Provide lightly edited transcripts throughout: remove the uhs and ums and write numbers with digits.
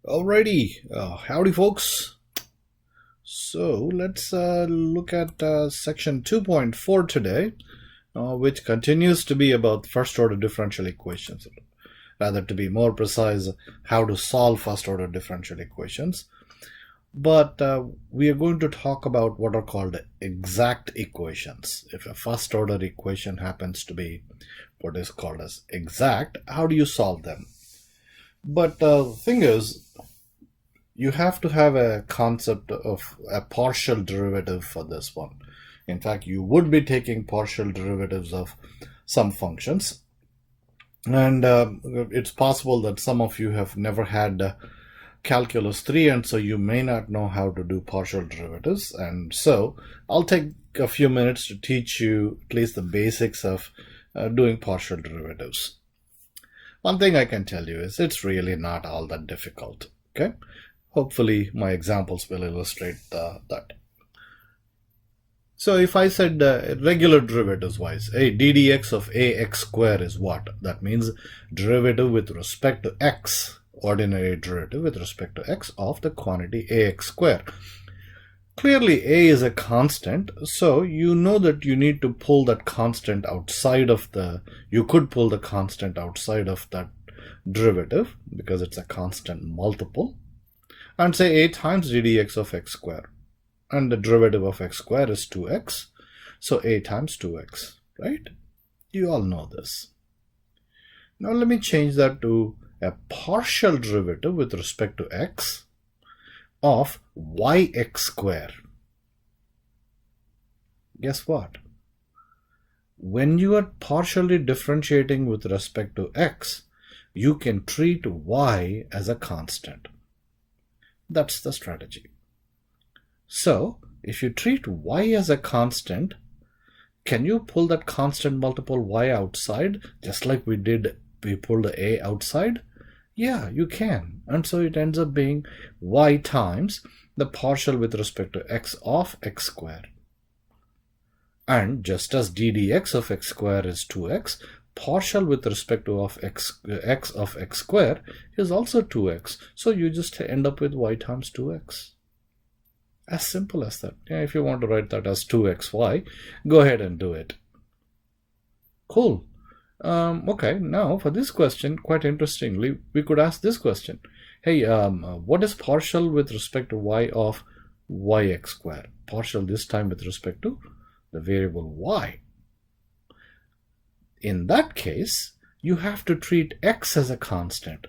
Alrighty, howdy folks. So let's look at section 2.4 today, which continues to be about first order differential equations. Rather, to be more precise, how to solve first order differential equations. But we are going to talk about what are called exact equations. If a first order equation happens to be what is called as exact, how do you solve them? But the thing is, you have to have a concept of a partial derivative for this one. In fact, you would be taking partial derivatives of some functions. And it's possible that some of you have never had calculus 3, and so you may not know how to do partial derivatives. And so I'll take a few minutes to teach you at least the basics of doing partial derivatives. One thing I can tell you is it's really not all that difficult. Okay, hopefully my examples will illustrate that. So if I said regular derivatives wise, a ddx of ax square is what? That means derivative with respect to x, ordinary derivative with respect to x of the quantity ax square. Clearly a is a constant, so you know that you need to pull that constant outside of you could pull the constant outside of that derivative because it's a constant multiple, and say a times ddx of x square, and the derivative of x square is 2x, so a times 2x, right? You all know this. Now let me change that to a partial derivative with respect to x of yx square. Guess what? When you are partially differentiating with respect to x, you can treat y as a constant. That's the strategy. So if you treat y as a constant, can you pull that constant multiple y outside just like we pulled the a outside? Yeah, you can. And so it ends up being y times the partial with respect to x of x square. And just as ddx of x square is 2x, partial with respect to x of x square is also 2x. So you just end up with y times 2x. As simple as that. Yeah, if you want to write that as 2xy, go ahead and do it. Cool. Okay, now for this question, quite interestingly, we could ask this question. Hey, what is partial with respect to y of yx square? Partial this time with respect to the variable y. In that case, you have to treat x as a constant.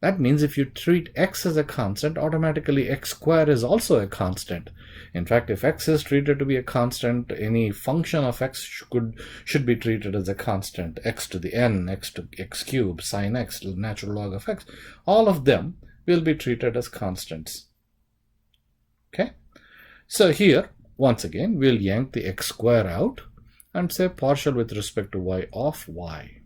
That means if you treat x as a constant, automatically x square is also a constant. In fact, if x is treated to be a constant, any function of x should be treated as a constant. X to the n, x to x cubed, sine x, natural log of x. All of them will be treated as constants. Okay? So here, once again, we'll yank the x square out and say partial with respect to y of y.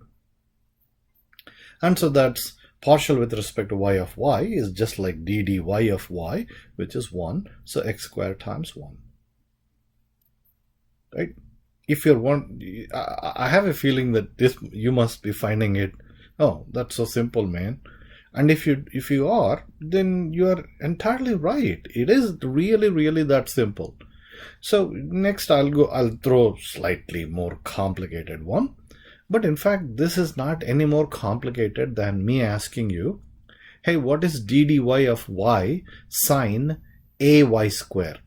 And so that's partial with respect to y of y is just like dy of y, which is 1. So x squared times 1. Right? If you're I have a feeling that you must be finding it, oh, that's so simple, man. And if you are, then you are entirely right. It is really, really that simple. So next I'll throw slightly more complicated one. But in fact, this is not any more complicated than me asking you, hey, what is dy of y sine ay square?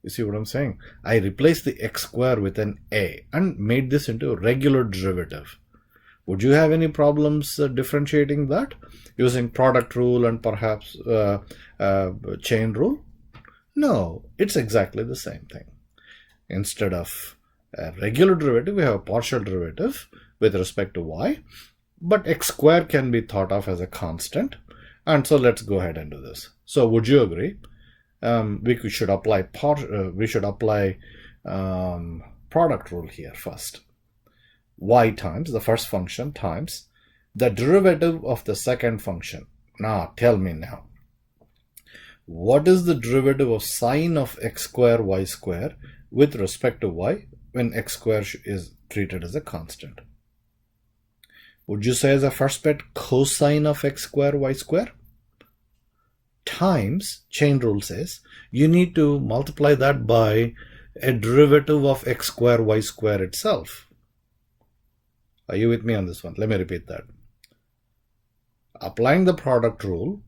You see what I'm saying? I replaced the x square with an a and made this into a regular derivative. Would you have any problems differentiating that using product rule and perhaps chain rule? No, it's exactly the same thing. Instead of a regular derivative, we have a partial derivative with respect to y, but x square can be thought of as a constant. And so let's go ahead and do this. So would you agree? We should apply product rule here first. Y times the first function times the derivative of the second function. Now tell me now, what is the derivative of sine of x square y square with respect to y when x square is treated as a constant? Would you say as a first bit cosine of x square y square times, chain rule says, you need to multiply that by a derivative of x square y square itself. Are you with me on this one? Let me repeat that. Applying the product rule,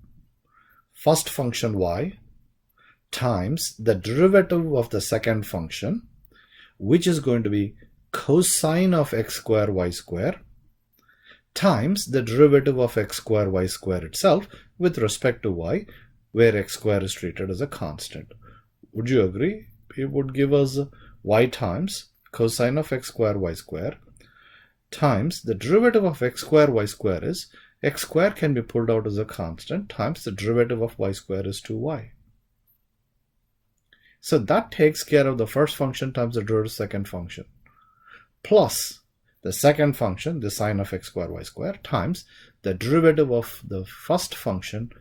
first function y times the derivative of the second function, which is going to be cosine of x square y square times the derivative of x square y square itself with respect to y, where x square is treated as a constant. Would you agree? It would give us y times cosine of x square y square times the derivative of x square y square is x square can be pulled out as a constant times the derivative of y square is 2y. So that takes care of the first function times the derivative of the second function, plus the second function, the sine of x square y square, times the derivative of the first function,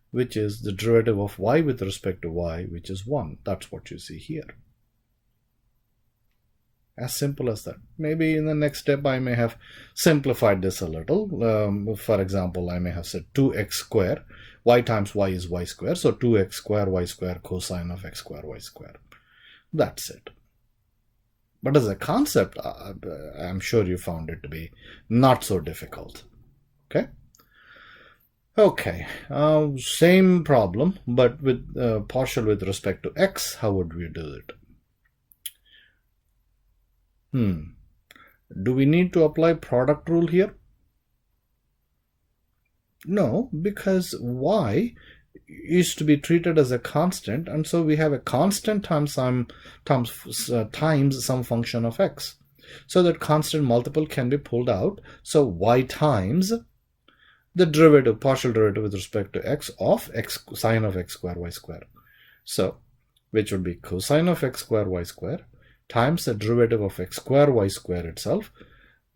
which is the derivative of y with respect to y, which is 1. That's what you see here. As simple as that. Maybe in the next step I may have simplified this a little. For example, I may have said 2x square, y times y is y square, so 2x square y square cosine of x square y square. That's it. But as a concept, I'm sure you found it to be not so difficult. Okay? Okay, same problem, but with partial with respect to x. How would we do it? Do we need to apply product rule here? No, because y is to be treated as a constant, and so we have a constant times some function of x. So that constant multiple can be pulled out. So y times the derivative, partial derivative with respect to x of x sine of x square y square. So, which would be cosine of x square y square times the derivative of x square y square itself,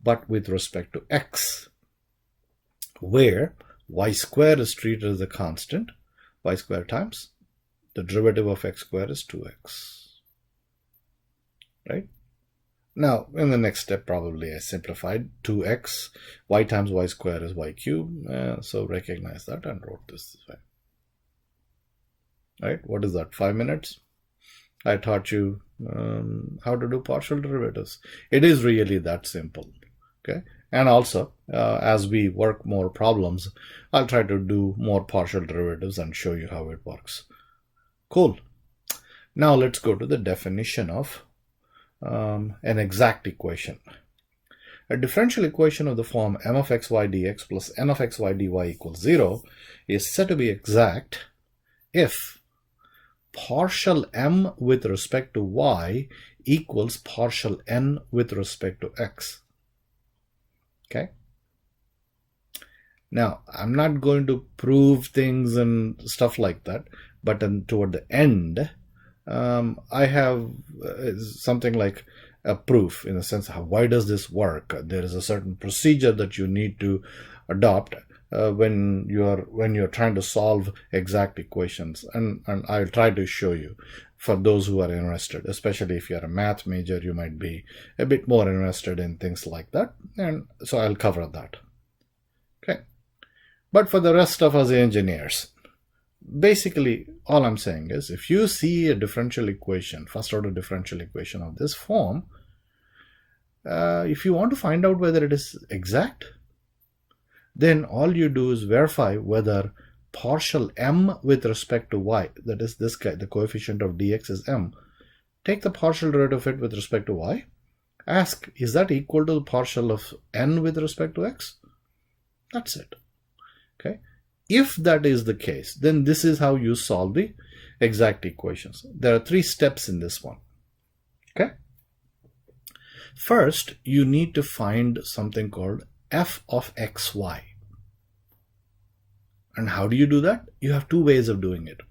but with respect to x, where y square is treated as a constant, y square times the derivative of x square is 2x. Right? Now, in the next step, probably I simplified 2x, y times y square is y cube. So recognize that and wrote this way. Right? What is that? 5 minutes? I taught you how to do partial derivatives. It is really that simple. Okay. And also, as we work more problems, I'll try to do more partial derivatives and show you how it works. Cool. Now let's go to the definition of an exact equation. A differential equation of the form m of xy dx plus n of xy dy equals 0 is said to be exact if partial m with respect to y equals partial n with respect to x. Okay. Now, I'm not going to prove things and stuff like that, but toward the end, I have something like a proof in the sense of why does this work. There is a certain procedure that you need to adopt when you're trying to solve exact equations, and I'll try to show you for those who are interested. Especially if you're a math major, you might be a bit more interested in things like that, and so I'll cover that. Okay, but for the rest of us engineers, basically all I'm saying is if you see a differential equation, first order differential equation of this form, if you want to find out whether it is exact, then all you do is verify whether partial m with respect to y, that is this guy, the coefficient of dx is m, take the partial derivative of it with respect to y, ask is that equal to the partial of n with respect to x? That's it. Okay. If that is the case, then this is how you solve the exact equations. There are 3 steps in this one. Okay. First, you need to find something called f of xy. And how do you do that? You have 2 ways of doing it.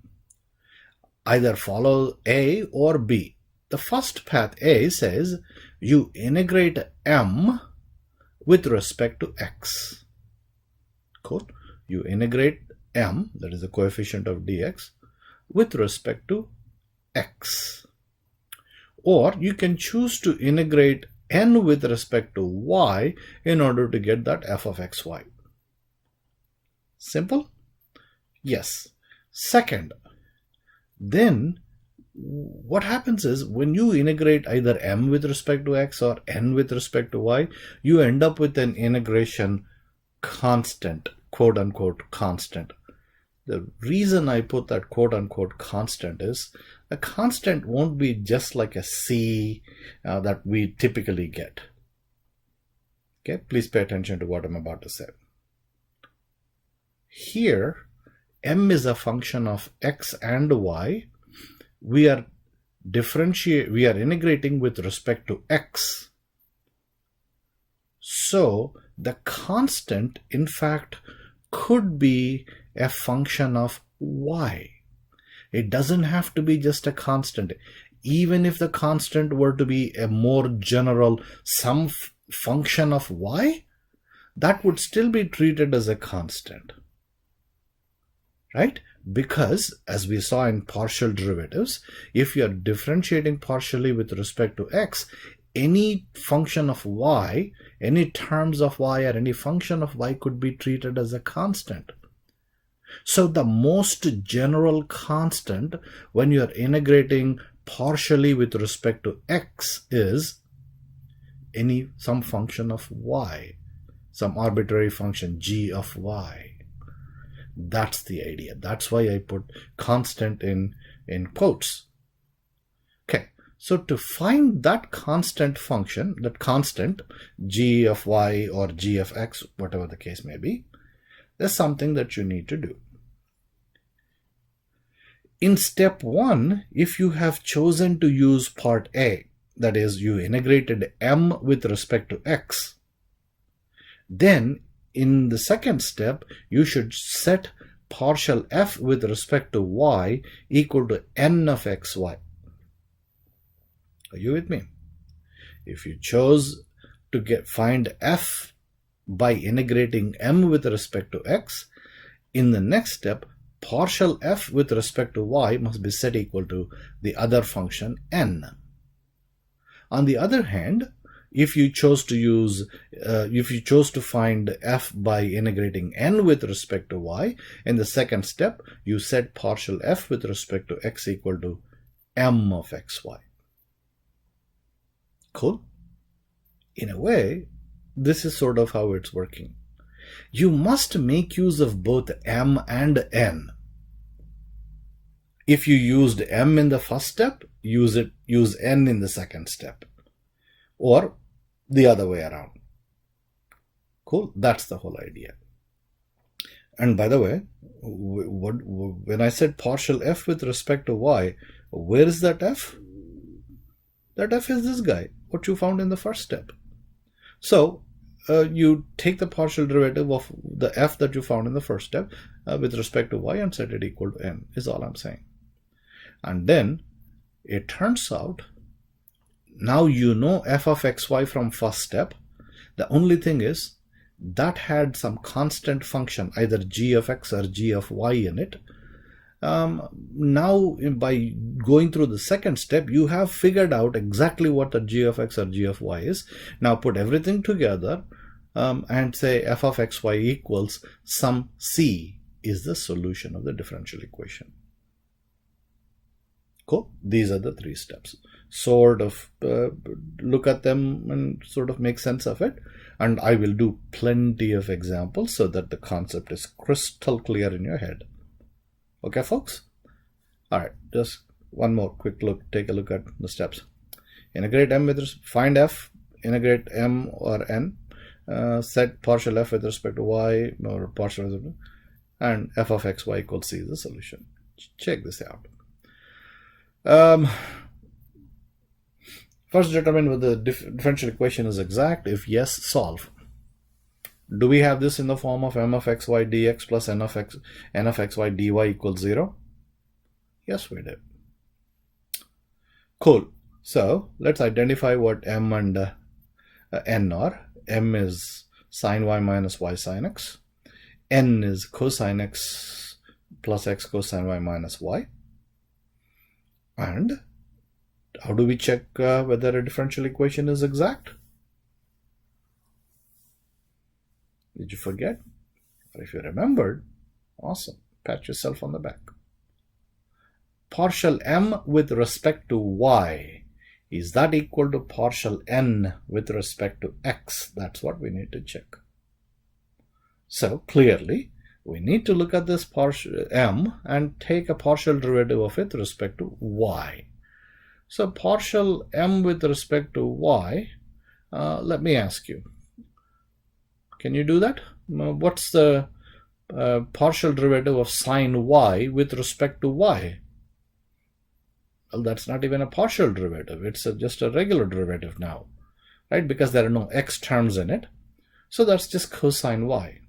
Either follow A or B. The first path, A, says you integrate m with respect to x. Cool. You integrate m, that is the coefficient of dx, with respect to x. Or you can choose to integrate n with respect to y in order to get that f of xy. Simple? Yes. Second, then what happens is when you integrate either m with respect to x or n with respect to y, you end up with an integration constant, quote unquote constant. The reason I put that quote unquote constant is a constant won't be just like a c that we typically get. Okay, please pay attention to what I'm about to say. Here, m is a function of x and y. We are integrating with respect to x. So the constant, in fact, could be a function of y. It doesn't have to be just a constant. Even if the constant were to be a more general some function of y, that would still be treated as a constant. Right? Because, as we saw in partial derivatives, if you are differentiating partially with respect to x, any function of y, any terms of y or any function of y could be treated as a constant. So the most general constant when you are integrating partially with respect to x is some function of y, some arbitrary function g of y. That's the idea. That's why I put constant in quotes. Okay, so to find that constant function, that constant g of y or g of x, whatever the case may be, there's something that you need to do. In step 1, if you have chosen to use part A, that is, you integrated m with respect to x, then in the second step, you should set partial f with respect to y equal to n of xy. Are you with me? If you chose to find f by integrating m with respect to x, in the next step, partial f with respect to y must be set equal to the other function n. On the other hand, if you chose to find f by integrating n with respect to y, in the second step, you set partial f with respect to x equal to m of xy. Cool? In a way, this is sort of how it's working. You must make use of both m and n. If you used m in the first step, use n in the second step. Or the other way around. Cool? That's the whole idea. And by the way, when I said partial f with respect to y, where is that f? That f is this guy, what you found in the first step. So you take the partial derivative of the f that you found in the first step with respect to y and set it equal to n, is all I'm saying. And then it turns out, now you know f of xy from first step. The only thing is that had some constant function, either g of x or g of y in it. Now by going through the second step, you have figured out exactly what the g of x or g of y is. Now put everything together and say f of xy equals some c is the solution of the differential equation. Cool? These are the three steps. Sort of look at them and sort of make sense of it. And I will do plenty of examples so that the concept is crystal clear in your head. Okay, folks? All right, just one more quick look. Take a look at the steps. Integrate m with find f, integrate m or n, set partial f with respect to y or partial, and f of xy equals c is the solution. Check this out. First, determine whether the differential equation is exact. If yes, solve. Do we have this in the form of m of xy dx plus n of xy dy equals 0? Yes, we do. Cool. So let's identify what m and n are. M is sine y minus y sine x. N is cosine x plus x cosine y minus y. And how do we check whether a differential equation is exact? Did you forget? Or if you remembered, awesome. Pat yourself on the back. Partial m with respect to y, is that equal to partial n with respect to x? That's what we need to check. So clearly, we need to look at this partial m and take a partial derivative of it with respect to y. So partial m with respect to y, let me ask you, can you do that? What's the partial derivative of sine y with respect to y? Well, that's not even a partial derivative. It's just a regular derivative now, right? Because there are no x terms in it. So that's just cosine y,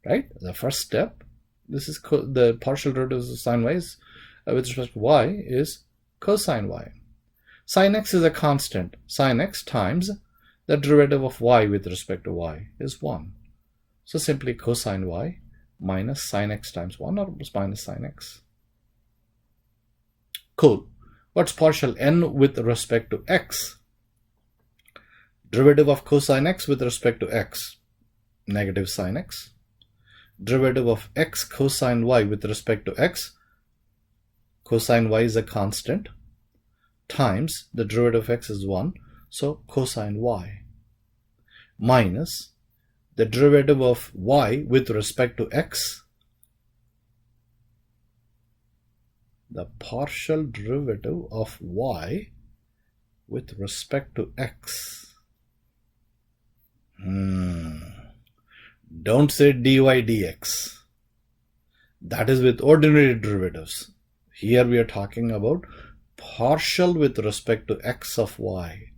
right? The first step, this is the partial derivative of sine y is, with respect to y is cosine y. Sine x is a constant. Sine x times the derivative of y with respect to y is 1. So simply cosine y minus sine x times 1, or minus sine x. Cool. What's partial n with respect to x? Derivative of cosine x with respect to x, negative sine x. Derivative of x cosine y with respect to x, cosine y is a constant, times the derivative of x is 1, so cosine y, minus the derivative of y with respect to x, the partial derivative of y with respect to x. Don't say dy dx. That is with ordinary derivatives. Here we are talking about partial with respect to x of y.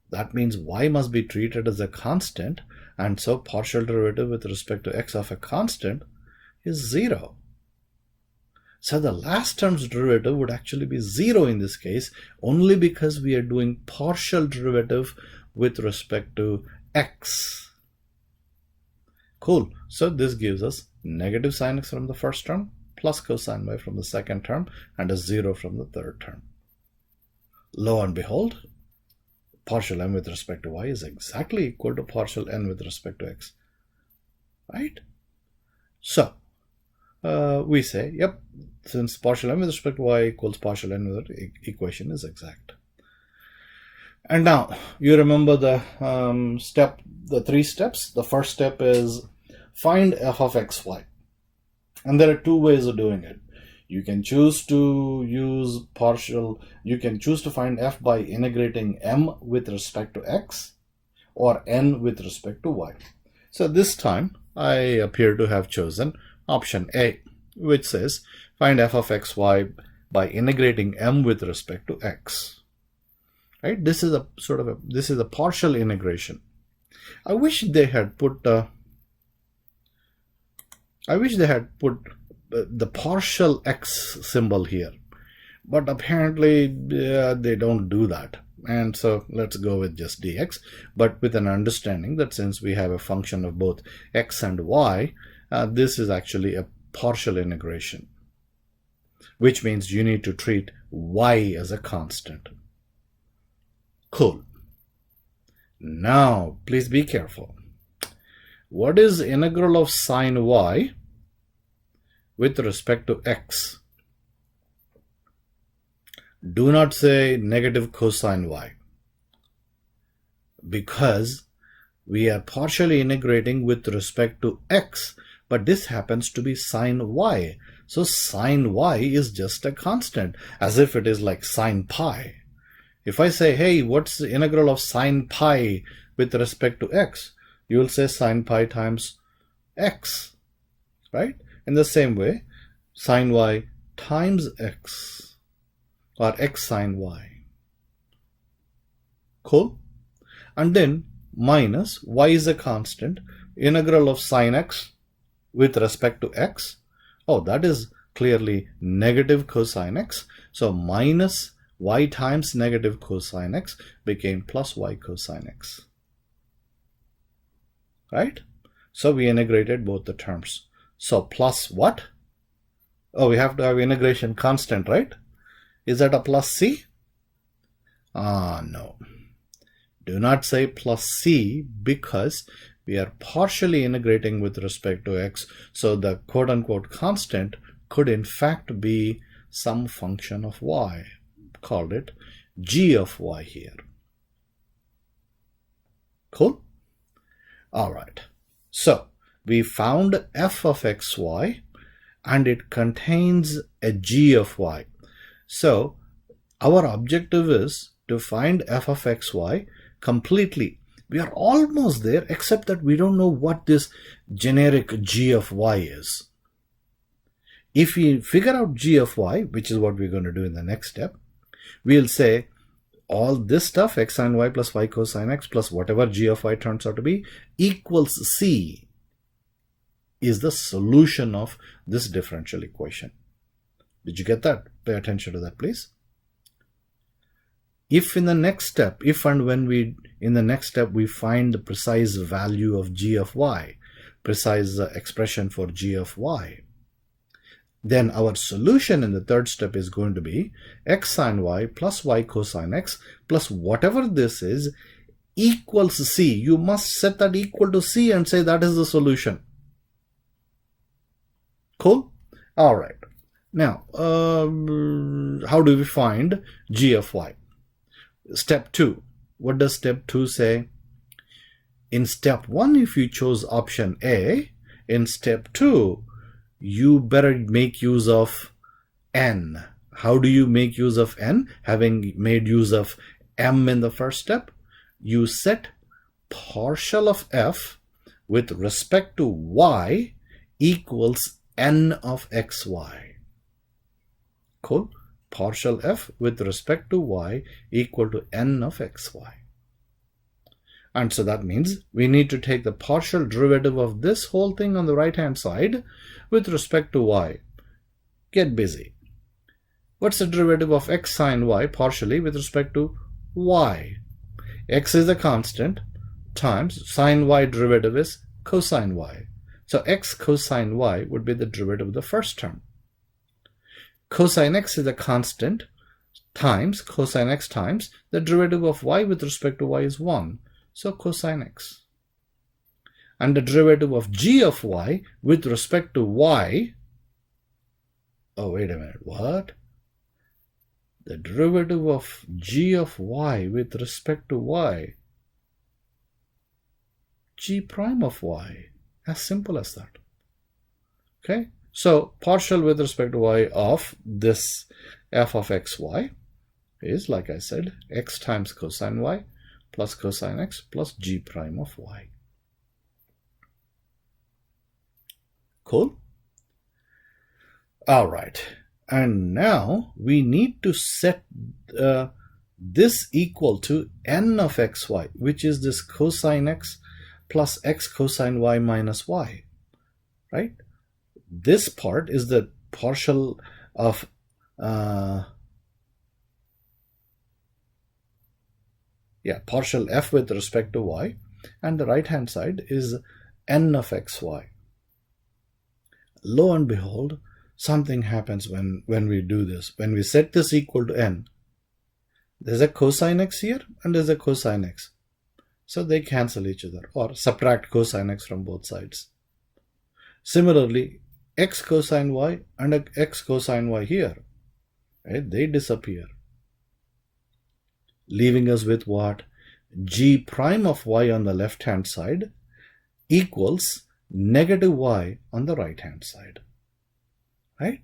That means y must be treated as a constant, and so partial derivative with respect to x of a constant is 0. So the last term's derivative would actually be 0 in this case, only because we are doing partial derivative with respect to x. Cool. So this gives us negative sine x from the first term, plus cosine y from the second term, and a 0 from the third term. Lo and behold, partial m with respect to y is exactly equal to partial n with respect to x. Right? So, we say, yep, since partial m with respect to y equals partial n with the equation is exact. And now, you remember the the 3 steps. The first step is find f of xy. And there are 2 ways of doing it. You can choose to use you can choose to find f by integrating m with respect to x, or n with respect to y. So this time, I appear to have chosen option A, which says find f of xy by integrating m with respect to x. Right? This is a partial integration. I wish they had put the partial x symbol here, but apparently they don't do that. And so let's go with just dx, but with an understanding that since we have a function of both x and y, this is actually a partial integration, which means you need to treat y as a constant. Cool. Now, please be careful. What is integral of sine y with respect to x? Do not say negative cosine y, because we are partially integrating with respect to x, but this happens to be sine y. So sine y is just a constant, as if it is like sine pi. If I say, hey, what's the integral of sine pi with respect to x? You will say sine pi times x, right? In the same way, sine y times x, or x sine y. Cool? And then minus y is a constant, integral of sine x with respect to x. Oh, that is clearly negative cosine x. So minus y times negative cosine x became plus y cosine x. Right? So we integrated both the terms. So plus what? Oh, we have to have integration constant, right? Is that a plus c? No. Do not say plus c, because we are partially integrating with respect to x, so the quote-unquote constant could in fact be some function of y. Called it g of y here. Cool? All right. So we found f of xy, and it contains a g of y. So our objective is to find f of xy completely. We are almost there, except that we don't know what this generic g of y is. If we figure out g of y, which is what we're going to do in the next step, we'll say all this stuff, x sine y plus y cosine x plus whatever g of y turns out to be, equals c, is the solution of this differential equation. Did you get that? Pay attention to that, please. If in the next step, if and when we, in the next step, we find the precise value of g of y, precise expression for g of y, then our solution in the third step is going to be x sine y plus y cosine x plus whatever this is equals c. You must set that equal to c and say that is the solution. Cool? All right. Now, how do we find g of y? Step 2. What does step 2 say? In step 1, if you chose option A, in step 2, you better make use of n. How do you make use of n? Having made use of m in the first step, you set partial of f with respect to y equals n of xy. Cool? Partial f with respect to y equal to n of xy. And so that means we need to take the partial derivative of this whole thing on the right hand side with respect to y. Get busy. What's the derivative of x sine y partially with respect to y? X is a constant times sine y derivative is cosine y. So x cosine y would be the derivative of the first term. Cosine x is a constant times cosine x times the derivative of y with respect to y is 1. So cosine x. And the derivative of g of y with respect to y, oh wait a minute, what? The derivative of g of y with respect to y, g prime of y, as simple as that. Okay, so partial with respect to y of this f of xy is, like I said, x times cosine y plus cosine x plus g prime of y. Cool? All right. And now we need to set this equal to n of xy, which is this cosine x plus x cosine y minus y, right? This part is the partial of partial f with respect to y, and the right hand side is n of xy. Lo and behold, something happens when we do this. When we set this equal to n, there's a cosine x here and there's a cosine x. So they cancel each other, or subtract cosine x from both sides. Similarly, x cosine y and x cosine y here, right? They disappear, leaving us with what? G prime of y on the left hand side equals negative y on the right hand side, right?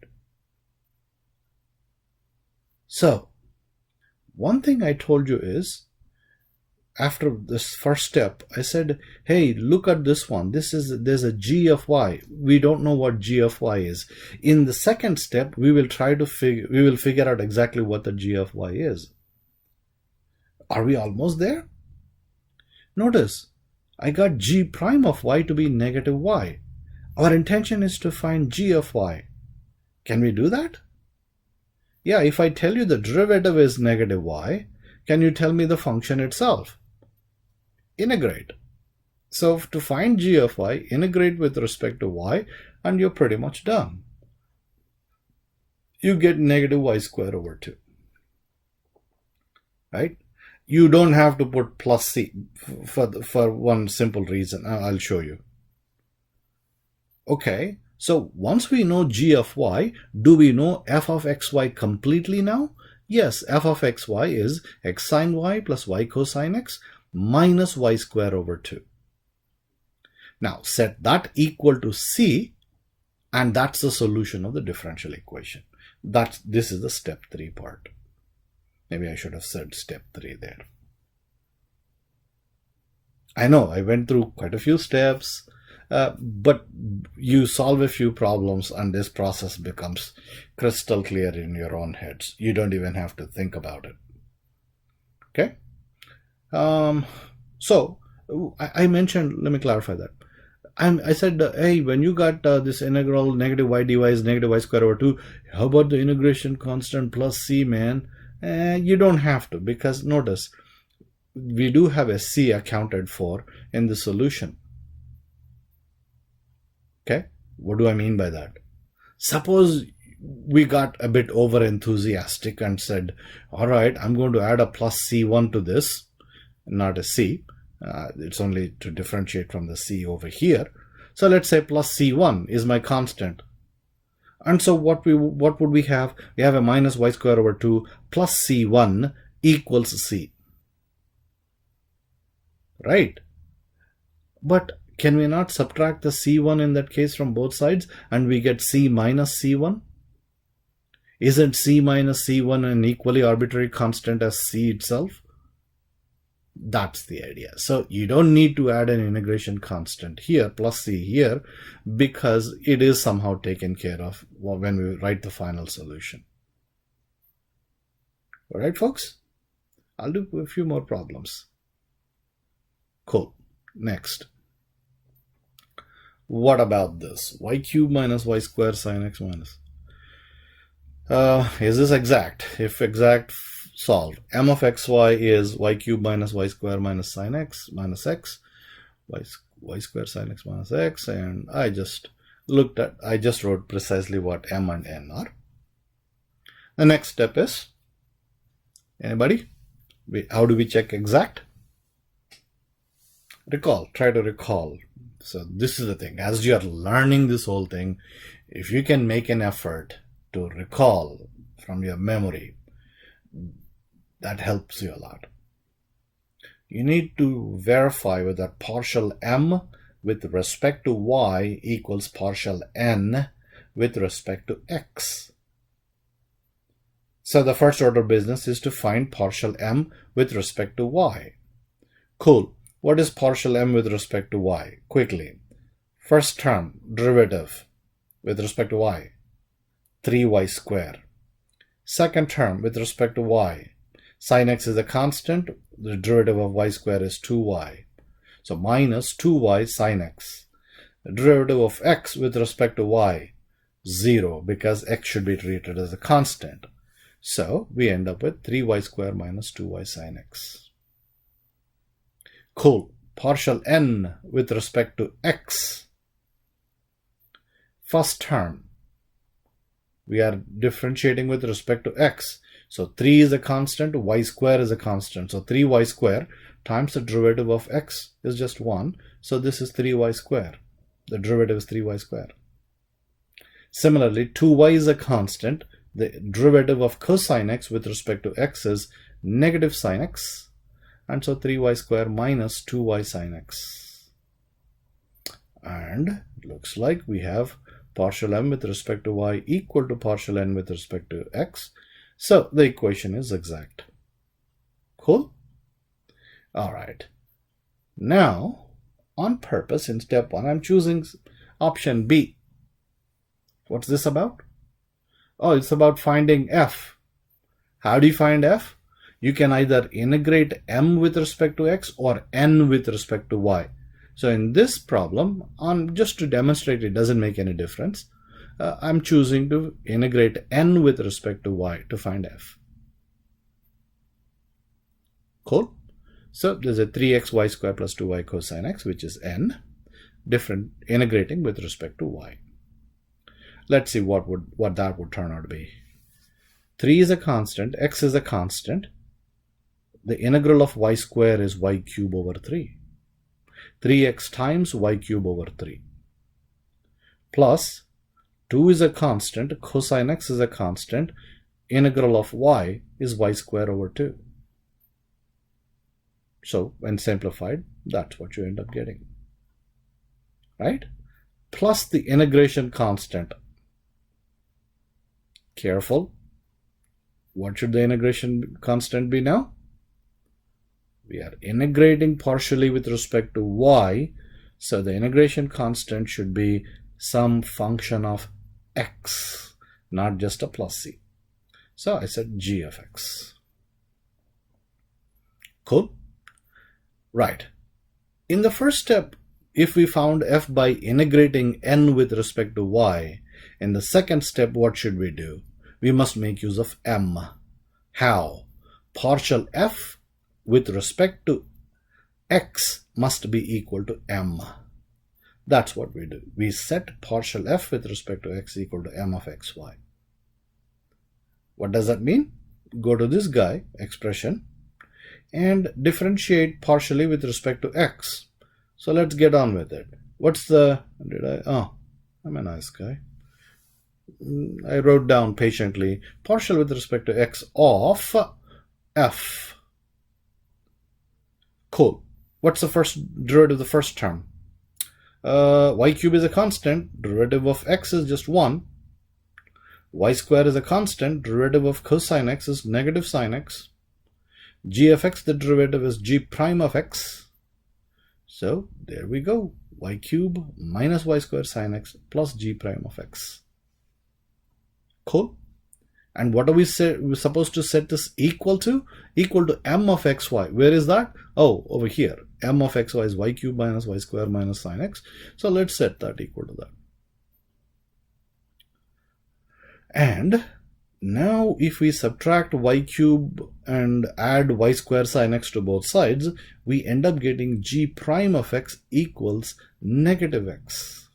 So one thing I told you is, after this first step, I said, hey, look at this one. There's a g of y. We don't know what g of y is. In the second step, we will figure out exactly what the g of y is. Are we almost there? Notice, I got g prime of y to be negative y. Our intention is to find g of y. Can we do that? Yeah, if I tell you the derivative is negative y, can you tell me the function itself? Integrate. So to find g of y, integrate with respect to y, and you're pretty much done. You get negative y squared over 2. Right? you don't have to put plus c for one simple reason. I'll show you. Okay, so once we know g of y, do we know f of xy completely now? Yes, f of xy is x sine y plus y cosine x minus y square over 2. Now set that equal to c, and that's the solution of the differential equation. This is the step 3 part. Maybe I should have said step 3 there. I know I went through quite a few steps, but you solve a few problems and this process becomes crystal clear in your own heads. You don't even have to think about it. Okay? So I mentioned, let me clarify that. I said, hey, when you got this integral negative y dy is negative y square over 2, how about the integration constant plus c, man? You don't have to, because notice, we do have a c accounted for in the solution. Okay, what do I mean by that? Suppose we got a bit over enthusiastic and said, all right, I'm going to add a plus c1 to this, not a c. It's only to differentiate from the c over here. So let's say plus c1 is my constant. And so what would we have? We have a minus y square over 2 plus c1 equals c. Right? But can we not subtract the c1 in that case from both sides and we get c minus c1? Isn't c minus c1 an equally arbitrary constant as c itself? That's the idea. So you don't need to add an integration constant here, plus c here, because it is somehow taken care of when we write the final solution. All right, folks? I'll do a few more problems. Cool. Next. What about this? Y cubed minus y squared sine x minus. Is this exact? If exact, solve. M of xy is y cubed minus y squared minus sine x minus x, y squared sine x minus x, and I just wrote precisely what m and n are. The next step is, anybody? How do we check exact? Try to recall. So this is the thing, as you are learning this whole thing, if you can make an effort to recall from your memory, that helps you a lot. You need to verify whether partial m with respect to y equals partial n with respect to x. So the first order business is to find partial m with respect to y. Cool. What is partial m with respect to y? Quickly. First term, derivative with respect to y, 3y squared. Second term with respect to y, sin x is a constant, the derivative of y squared is 2y. So minus 2y sin x. The derivative of x with respect to y, 0, because x should be treated as a constant. So we end up with 3y squared minus 2y sin x. Cool. Partial n with respect to x. First term, we are differentiating with respect to x. So 3 is a constant, y square is a constant. So 3y square times the derivative of x is just 1. So this is 3y square. The derivative is 3y square. Similarly, 2y is a constant. The derivative of cosine x with respect to x is negative sin x. And so 3y square minus 2y sin x. And it looks like we have partial m with respect to y equal to partial n with respect to x. So the equation is exact. Cool? All right. Now, on purpose, in step 1, I'm choosing option B. What's this about? Oh, it's about finding f. How do you find f? You can either integrate m with respect to x or n with respect to y. So in this problem, just to demonstrate it doesn't make any difference, I'm choosing to integrate n with respect to y to find f. Cool? So there's a 3xy squared plus 2y cosine x, which is n, integrating with respect to y. Let's see what that would turn out to be. 3 is a constant, x is a constant. the integral of y square is y cube over 3. 3x times y cube over 3. Plus 2 is a constant, cosine x is a constant, integral of y is y square over 2. So when simplified, that's what you end up getting, right? Plus the integration constant. Careful. What should the integration constant be now? We are integrating partially with respect to y, so the integration constant should be some function of x, not just a plus c. So I said g of x. Cool? Right. In the first step, if we found f by integrating n with respect to y, in the second step, what should we do? We must make use of m. How? Partial f with respect to x must be equal to m. That's what we do. We set partial f with respect to x equal to m of xy. What does that mean? Go to this guy, expression, and differentiate partially with respect to x. So let's get on with it. What's the, I'm a nice guy. I wrote down patiently, partial with respect to x of f. Cool. What's the first derivative of the first term? Y cube is a constant, derivative of x is just 1. Y square is a constant, derivative of cosine x is negative sine x. G of x, the derivative is g prime of x. So there we go. Y cube minus y square sine x plus g prime of x. Cool. And what are we supposed to set this equal to? Equal to m of xy. Where is that? Oh, over here. M of xy is y cube minus y square minus sine x. So let's set that equal to that. And now if we subtract y cube and add y square sine x to both sides, we end up getting g prime of x equals negative x.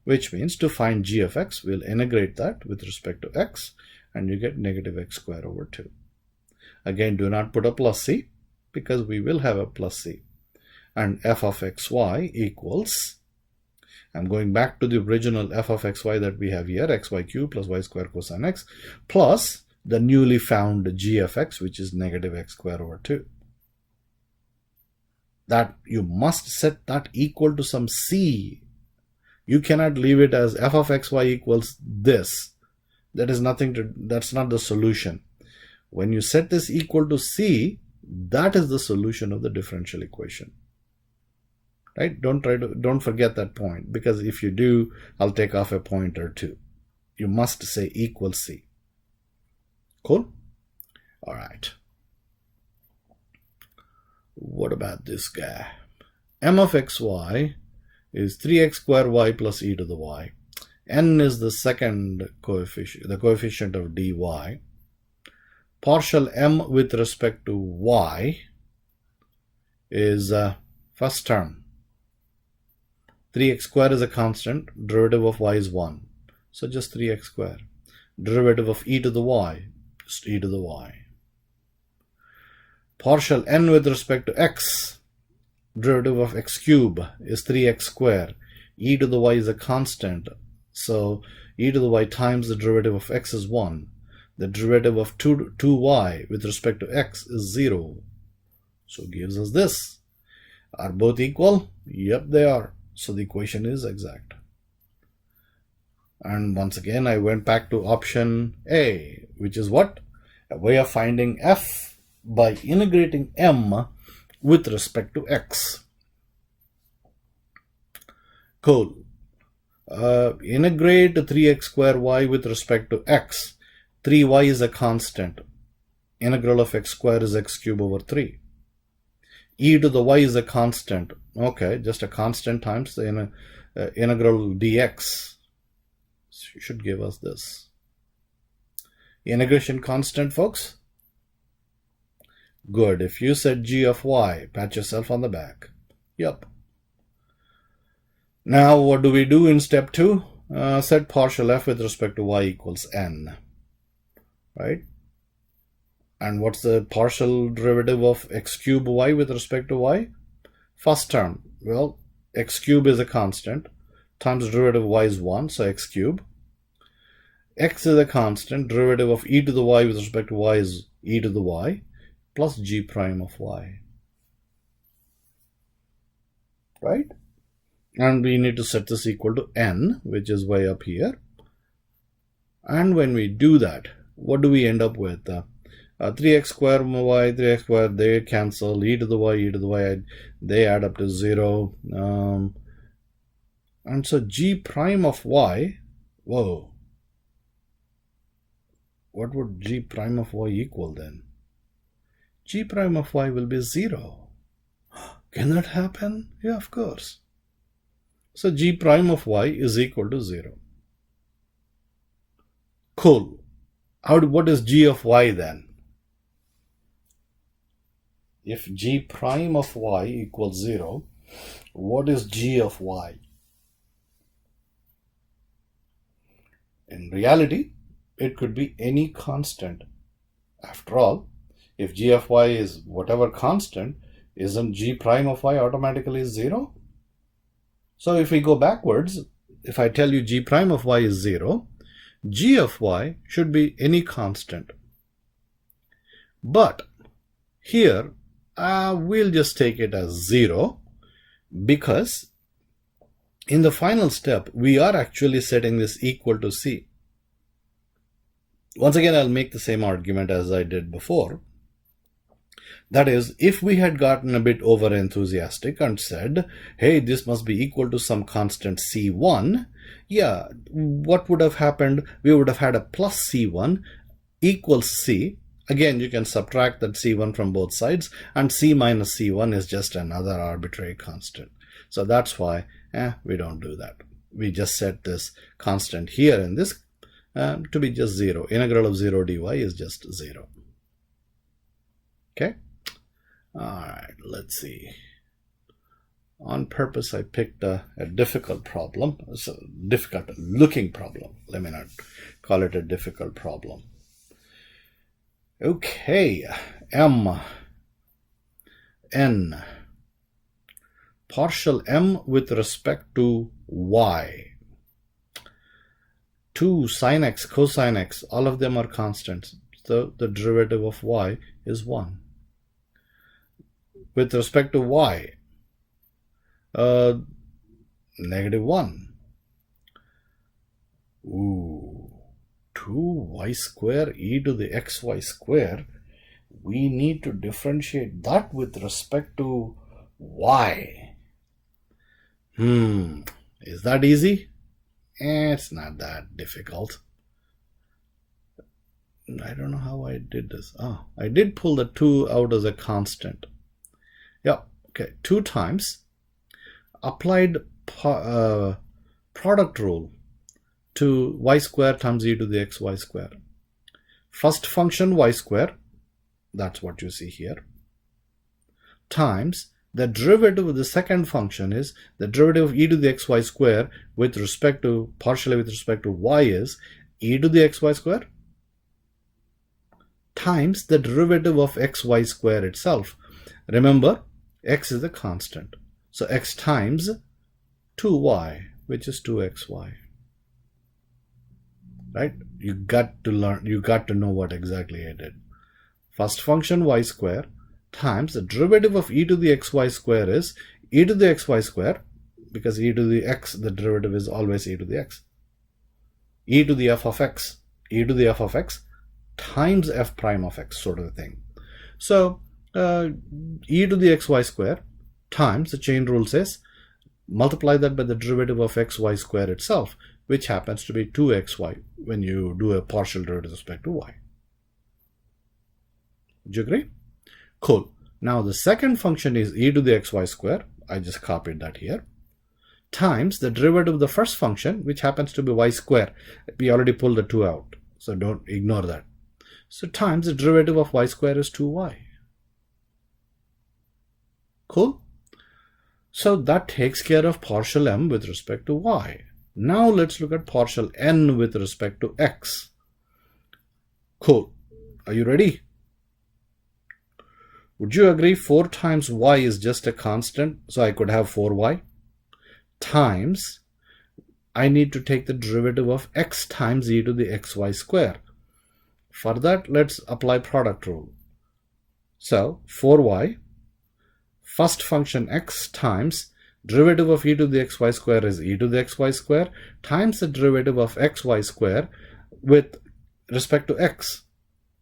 Which means to find g of x, we'll integrate that with respect to x, and you get negative x squared over 2. Again, do not put a plus c, because we will have a plus c. And f of xy equals, I'm going back to the original f of xy that we have here, xy cubed plus y squared cosine x, plus the newly found g of x, which is negative x squared over 2. That you must set that equal to some c. You cannot leave it as f of xy equals this. That is nothing to, that's not the solution. When you set this equal to c, that is the solution of the differential equation. Right? Don't forget that point, because if you do, I'll take off a point or two. You must say equal c. Cool? All right. What about this guy? M of xy is 3x squared y plus e to the y. N is the second coefficient, the coefficient of dy. Partial m with respect to y is first term. 3x squared is a constant, derivative of y is 1. So just 3x squared. Derivative of e to the y, just e to the y. Partial n with respect to x, derivative of x cube is 3x squared. E to the y is a constant, so e to the y times the derivative of x is 1. The derivative of 2y with respect to x is 0. So it gives us this. Are both equal? Yep, they are. So the equation is exact. And once again, I went back to option A, which is what? A way of finding f by integrating m with respect to x. Cool. Integrate 3x squared y with respect to x. 3y is a constant. Integral of x squared is x cubed over 3. E to the y is a constant. Okay, just a constant times the integral dx. So you should give us this. Integration constant, folks? Good. If you said g of y, pat yourself on the back. Yep. Now what do we do in step 2? Set partial f with respect to y equals n. Right? And what's the partial derivative of x cube y with respect to y? First term, well, x cube is a constant, times the derivative of y is 1, so x cube. X is a constant, derivative of e to the y with respect to y is e to the y, plus g prime of y. Right? And we need to set this equal to n, which is way up here. And when we do that, what do we end up with? 3x squared y, 3x squared, they cancel, e to the y, they add up to 0. And so g prime of y, whoa, what would g prime of y equal then? G prime of y will be 0. Can that happen? Yeah, of course. So g prime of y is equal to 0. Cool. What is g of y then? If g prime of y equals 0, what is g of y? In reality, it could be any constant. After all, if g of y is whatever constant, isn't g prime of y automatically 0? So if we go backwards, if I tell you g prime of y is 0, g of y should be any constant. But here, we'll just take it as 0 because in the final step, we are actually setting this equal to c. Once again, I'll make the same argument as I did before. That is, if we had gotten a bit over enthusiastic and said, hey, this must be equal to some constant c1, yeah, what would have happened? We would have had a plus c1 equals c. Again, you can subtract that c1 from both sides, and c minus c1 is just another arbitrary constant. So that's why we don't do that. We just set this constant here in this to be just 0. Integral of 0 dy is just 0. Okay? Alright, let's see. On purpose, I picked a difficult problem. It's a difficult looking problem. Let me not call it a difficult problem. Okay, m, n, partial m with respect to y. 2 sine x, cosine x, all of them are constants. So the derivative of y is 1. With respect to y, negative 1. Ooh. 2y square e to the xy square, we need to differentiate that with respect to y. Is that easy? It's not that difficult. I don't know how I did this. I did pull the 2 out as a constant. Yeah, okay, 2 times applied product rule to y square times e to the xy square. First function y square, that's what you see here, times the derivative of the second function is the derivative of e to the xy square with respect to, partially with respect to y is e to the xy square times the derivative of xy square itself. Remember, x is a constant. So x times 2y, which is 2xy. Right? You got to learn, you got to know what exactly I did. First function y square times the derivative of e to the xy square is e to the xy square, because e to the x, the derivative is always e to the x. E to the f of x, e to the f of x times f prime of x, sort of a thing. So e to the xy square times, the chain rule says, multiply that by the derivative of xy square itself, which happens to be 2xy when you do a partial derivative with respect to y. Do you agree? Cool. Now the second function is e to the xy square. I just copied that here. Times the derivative of the first function, which happens to be y square. We already pulled the 2 out, so don't ignore that. So times the derivative of y square is 2y. Cool? So that takes care of partial m with respect to y. Now let's look at partial n with respect to x. Cool. Are you ready? Would you agree 4 times y is just a constant? So I could have 4y times, I need to take the derivative of x times e to the xy square. For that, let's apply product rule. So 4y, first function x times derivative of e to the xy square is e to the xy square times the derivative of xy square with respect to x.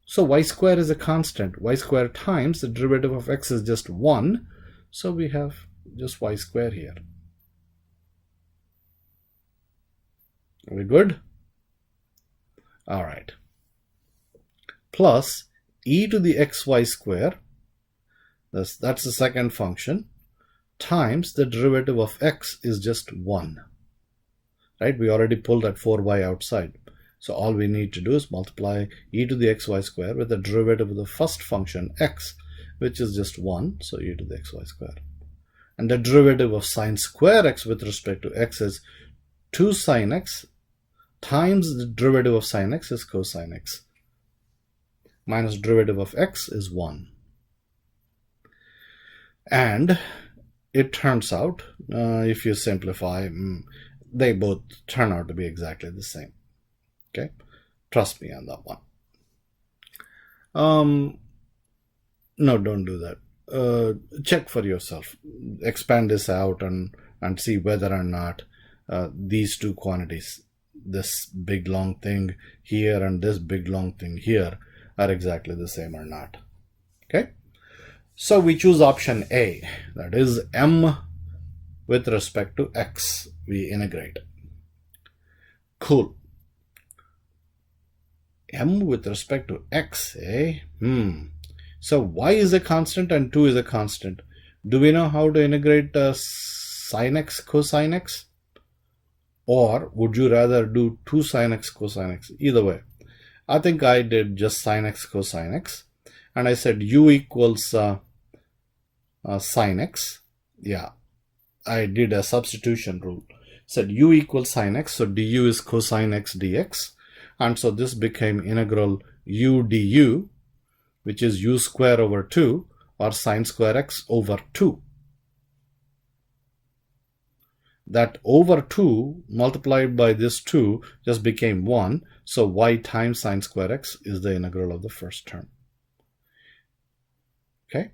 So y square is a constant. Y square times the derivative of x is just 1. So we have just y square here. Are we good? All right. Plus e to the xy square, that's the second function, times the derivative of x is just 1. Right? We already pulled that 4y outside. So all we need to do is multiply e to the xy square with the derivative of the first function x, which is just 1, so e to the xy square. And the derivative of sine square x with respect to x is 2 sine x times the derivative of sine x is cosine x. Minus derivative of x is 1. And it turns out, if you simplify, they both turn out to be exactly the same. Okay, trust me on that one. No, don't do that. Check for yourself. Expand this out and see whether or not these two quantities, this big long thing here and this big long thing here, are exactly the same or not. Okay, so we choose option A, that is m with respect to x. We integrate. Cool. M with respect to x, eh? So y is a constant and 2 is a constant. Do we know how to integrate sine x cosine x? Or would you rather do 2 sine x cosine x? Either way. I think I did just sine x cosine x. And I said u equals sine x. Yeah, I did a substitution rule. Said u equals sine x, so du is cosine x dx. And so this became integral u du, which is u square over 2, or sine square x over 2. That over 2 multiplied by this 2 just became 1. So y times sine square x is the integral of the first term. Okay.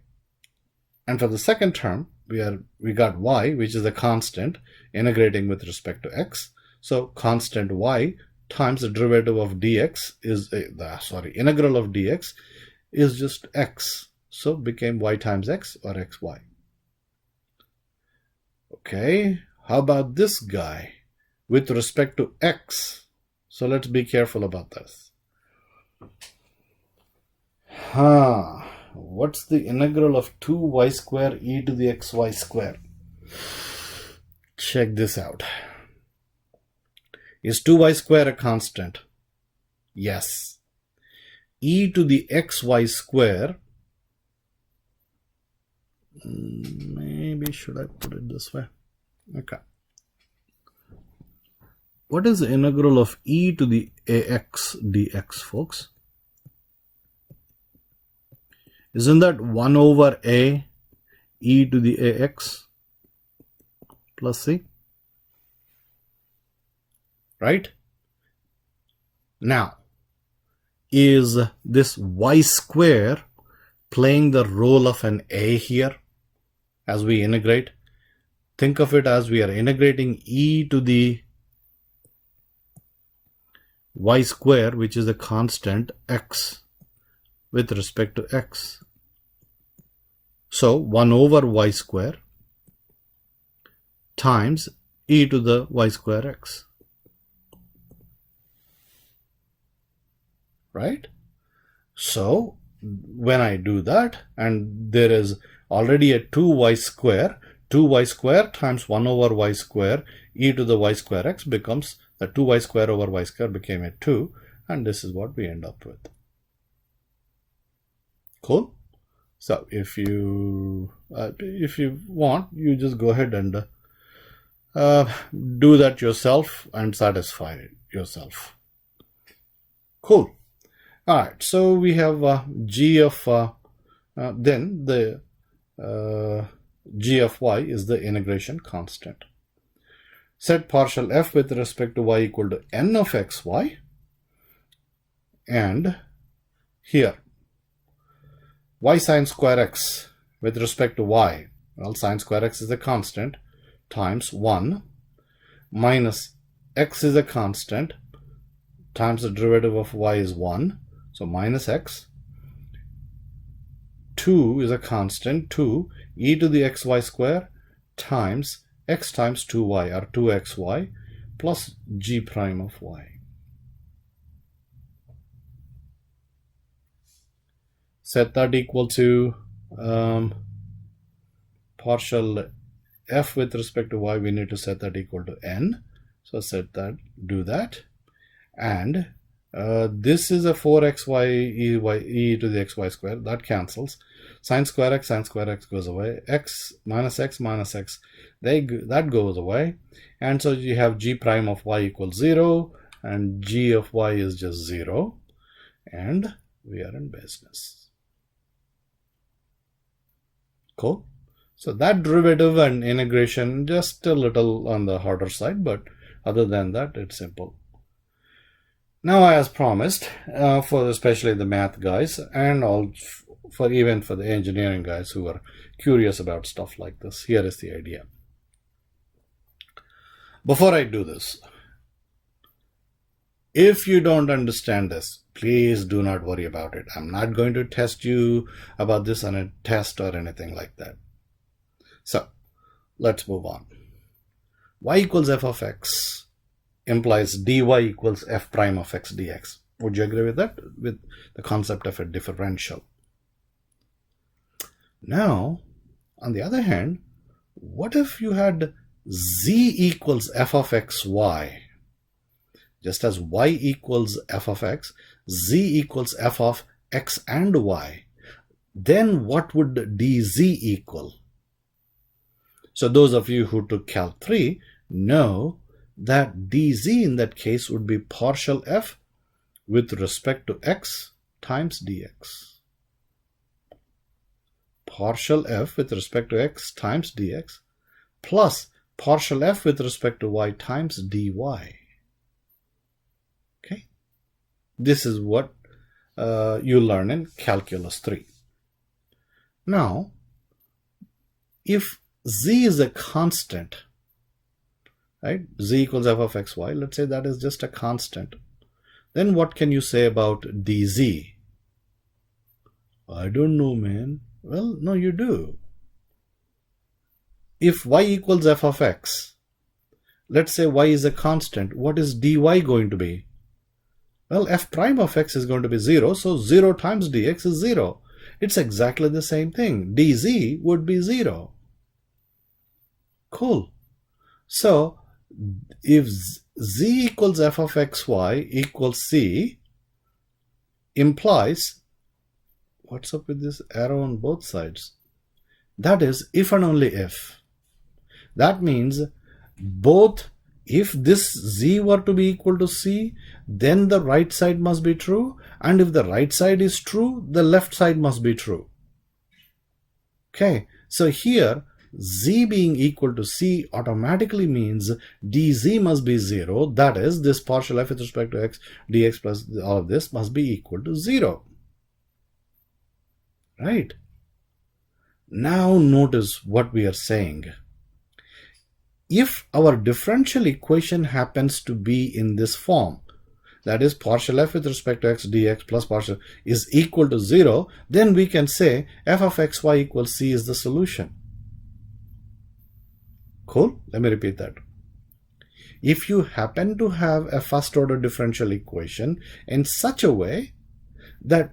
And for the second term, we got y, which is a constant, integrating with respect to x. So constant y times the derivative of dx is integral of dx is just x. So became y times x, or xy. Okay, how about this guy with respect to x? So let's be careful about this. What's the integral of 2y square e to the xy square? Check this out. Is 2y square a constant? Yes. E to the xy square, maybe should I put it this way? Okay. What is the integral of e to the ax dx, folks? Isn't that 1 over a e to the ax plus c? Right? Now, is this y square playing the role of an a here as we integrate? Think of it as we are integrating e to the y square, which is a constant x, with respect to x. So 1 over y square times e to the y square x. Right? So when I do that, and there is already a 2y square times 1 over y square e to the y square x becomes, the 2y square over y square became a 2, and this is what we end up with. Cool? So if you want, you just go ahead and do that yourself and satisfy yourself. Cool. All right, so we have g of then the g of y is the integration constant. Set partial f with respect to y equal to n of xy, and here y sine square x with respect to y, well, sine square x is a constant, times 1 minus x is a constant times the derivative of y is 1, so minus x. 2 is a constant, 2 e to the xy square times x times 2y, or 2xy, plus g prime of y. Set that equal to partial f with respect to y. We need to set that equal to n. So set that, do that. And this is a 4xy e to the xy square. That cancels. Sine square x goes away. X, that goes away. And so you have g prime of y equals 0. And g of y is just 0. And we are in business. Cool. So that derivative and integration, just a little on the harder side, but other than that, it's simple. Now, as promised, for especially the math guys, and all for even for the engineering guys who are curious about stuff like this, here is the idea. Before I do this, if you don't understand this, please do not worry about it. I'm not going to test you about this on a test or anything like that. So, let's move on. Y equals f of x implies dy equals f prime of x dx. Would you agree with that? With the concept of a differential. Now, on the other hand, what if you had z equals f of xy? Just as y equals f of x, z equals f of x and y. Then what would dz equal? So those of you who took Calc 3 know that dz in that case would be partial f with respect to x times dx. Partial f with respect to x times dx plus partial f with respect to y times dy. Okay, this is what you learn in Calculus 3. Now, if z is a constant, right? Z equals f of xy. Let's say that is just a constant. Then what can you say about dz? I don't know, man. Well, no, you do. If y equals f of x, let's say y is a constant, what is dy going to be? Well, f prime of x is going to be 0, so 0 times dx is 0. It's exactly the same thing. dz would be 0. Cool. So, if z equals f of xy equals c, implies, what's up with this arrow on both sides? That is, if and only if. That means both, if this z were to be equal to c, then the right side must be true, and if the right side is true, the left side must be true. Okay, so here, z being equal to c automatically means dz must be 0. That is, this partial f with respect to x dx plus all of this must be equal to 0. Right? Now notice what we are saying. If our differential equation happens to be in this form, that is partial f with respect to x dx plus partial is equal to 0, then we can say f of xy equals c is the solution. Cool? Let me repeat that. If you happen to have a first order differential equation in such a way that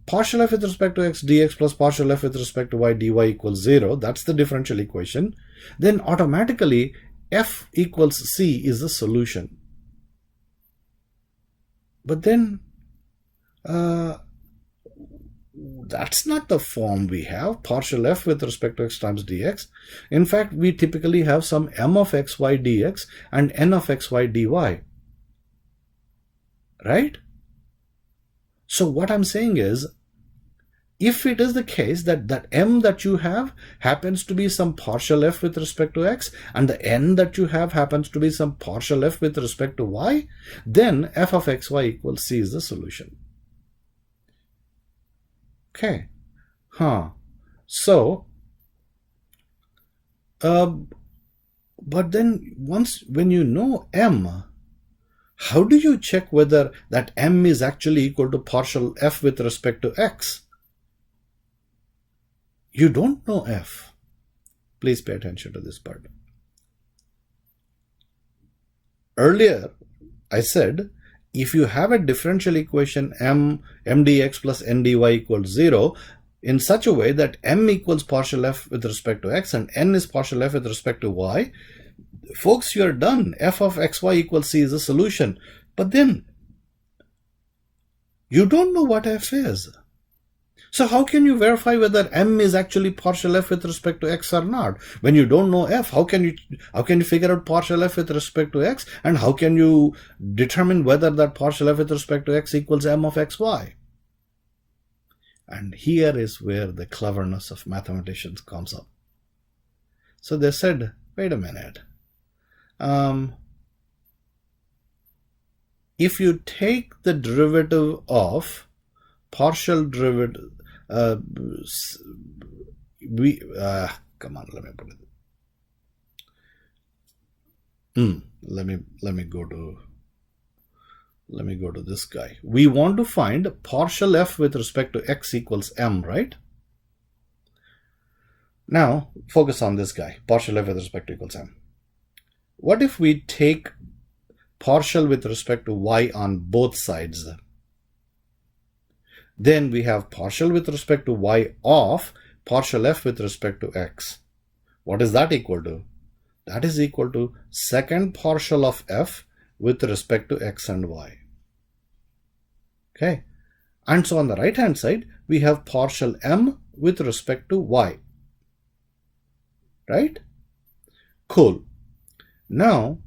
partial f with respect to x dx plus partial f with respect to y dy equals 0, that's the differential equation, then automatically f equals c is the solution. But then that's not the form we have, partial f with respect to x times dx. In fact, we typically have some m of xy dx and n of xy dy. Right? So what I'm saying is, if it is the case that that m that you have happens to be some partial f with respect to x, and the n that you have happens to be some partial f with respect to y, then f of xy equals c is the solution. Okay. So, but then when you know m, how do you check whether that m is actually equal to partial f with respect to x? You don't know f. Please pay attention to this part. Earlier, I said, if you have a differential equation m dx plus n dy equals 0, in such a way that m equals partial f with respect to x and n is partial f with respect to y, folks, you're done. F of xy equals c is a solution. But then, you don't know what f is. So how can you verify whether m is actually partial f with respect to x or not? When you don't know f, how can you figure out partial f with respect to x, and how can you determine whether that partial f with respect to x equals m of xy? And here is where the cleverness of mathematicians comes up. So they said, wait a minute. If you take the derivative of partial derivative, come on, let me put it. Let me go to this guy. We want to find partial f with respect to x equals m, right? Now, focus on this guy, partial f with respect to equals m. What if we take partial with respect to y on both sides? Then we have partial with respect to y of partial f with respect to x. What is that equal to? That is equal to second partial of f with respect to x and y. Okay. And so on the right hand side, we have partial m with respect to y. Right? Cool. Now,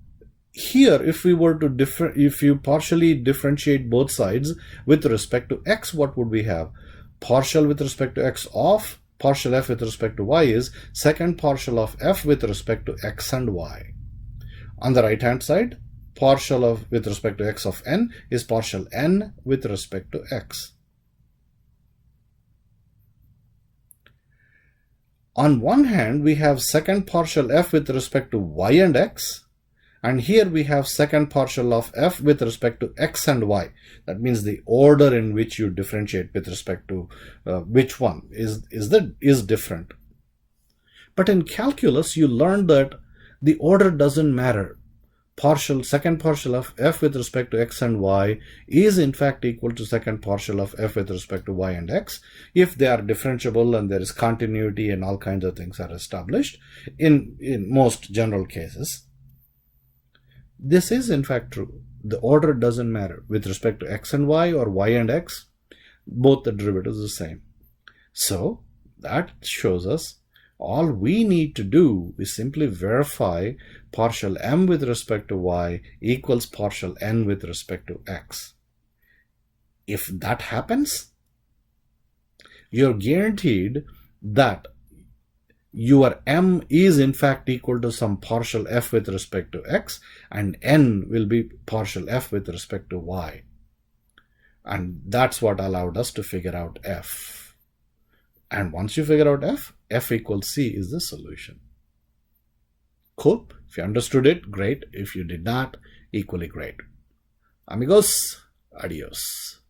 here, if we were to if you partially differentiate both sides with respect to x, what would we have? Partial with respect to x of partial f with respect to y is second partial of f with respect to x and y. On the right hand side, partial of with respect to x of n is partial n with respect to x. On one hand, we have second partial f with respect to y and x. And here we have second partial of f with respect to x and y. That means the order in which you differentiate with respect to which one is different. But in calculus, you learned that the order doesn't matter. Second partial of f with respect to x and y is in fact equal to second partial of f with respect to y and x if they are differentiable and there is continuity and all kinds of things are established in most general cases. This is in fact true. The order doesn't matter. With respect to x and y or y and x, both the derivatives are the same. So that shows us all we need to do is simply verify partial m with respect to y equals partial n with respect to x. If that happens, you're guaranteed that your m is in fact equal to some partial f with respect to x, and n will be partial f with respect to y. And that's what allowed us to figure out f. And once you figure out f equals c is the solution. Cool. If you understood it, great. If you did not, equally great. Amigos, adios.